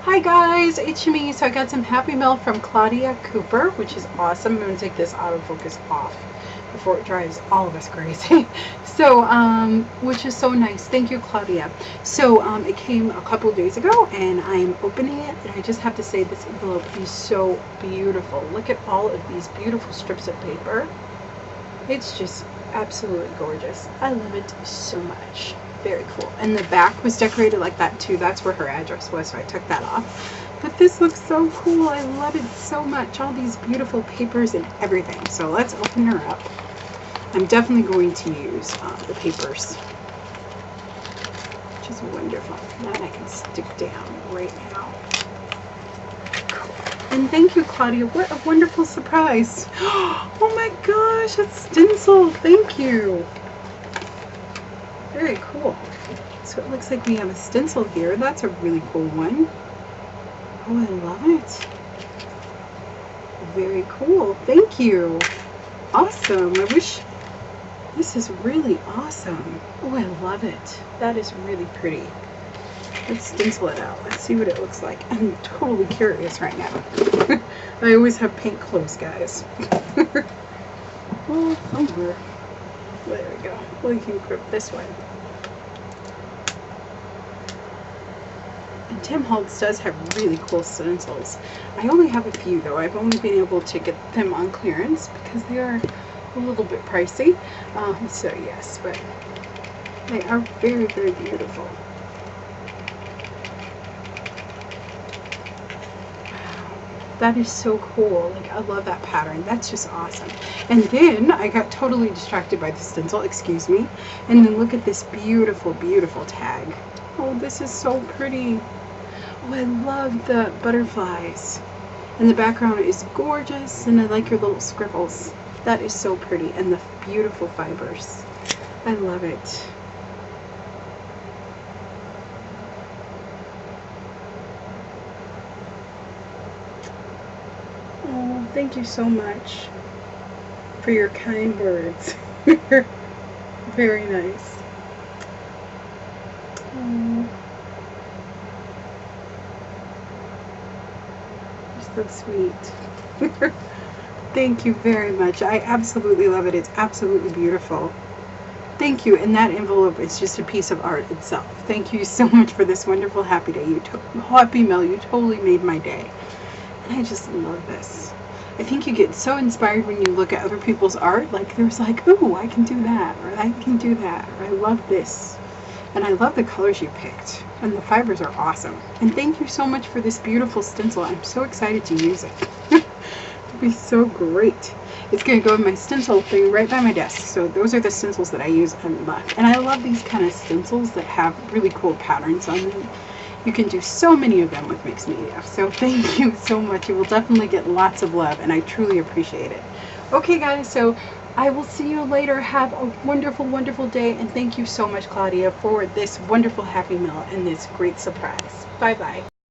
Hi guys, it's me. So I got some Happy Mail from Claudia Cooper, which is awesome. I'm going to take this autofocus off before it drives all of us crazy. So, which is so nice. Thank you, Claudia. So, it came a couple of days ago and I'm opening it, and I just have to say this envelope is so beautiful. Look at all of these beautiful strips of paper. It's just absolutely gorgeous. I love it so much. Very cool. And the back was decorated like that too. That's where her address was, so I took that off. But this looks so cool. I love it so much. All these beautiful papers and everything. So let's open her up. I'm definitely going to use the papers, which is wonderful. That I can stick down right now. Cool. And thank you, Claudia. What a wonderful surprise. Oh my gosh, it's stencil. Thank you. Very cool. So it looks like we have a stencil here. That's a really cool one. Oh, I love it. Very cool. Thank you. Awesome. I wish... This is really awesome. Oh, I love it. That is really pretty. Let's stencil it out. Let's see what it looks like. I'm totally curious right now. I always have paint clothes, guys. Oh, over. There we go. Well, you can grip this one. And Tim Holtz does have really cool stencils. I only have a few though. I've only been able to get them on clearance because they are a little bit pricey. So yes, but they are very, very beautiful. Wow, that is so cool. Like, I love that pattern. That's just awesome. And then I got totally distracted by the stencil, excuse me. And then look at this beautiful, beautiful tag. Oh, this is so pretty. Oh, I love the butterflies. And the background is gorgeous, and I like your little scribbles. That is so pretty. And the beautiful fibers. I love it. Oh, thank you so much for your kind words. Very nice. Oh, you're so sweet. Thank you very much. I absolutely love it. It's absolutely beautiful. Thank you. And that envelope is just a piece of art itself. Thank you so much for this wonderful happy day. Happy Mail. You totally made my day. And I just love this. I think you get so inspired when you look at other people's art. Like, there's like, oh, I can do that, or I can do that, or I love this. And I love the colors you picked. And the fibers are awesome. And thank you so much for this beautiful stencil. I'm so excited to use it. It'll be so great. It's going to go in my stencil thing right by my desk. So those are the stencils that I use a lot. And I love these kind of stencils that have really cool patterns on them. You can do so many of them with mixed media. So thank you so much. You will definitely get lots of love, and I truly appreciate it. Okay, guys, so I will see you later. Have a wonderful, wonderful day, and thank you so much, Claudia, for this wonderful Happy Mail and this great surprise. Bye-bye.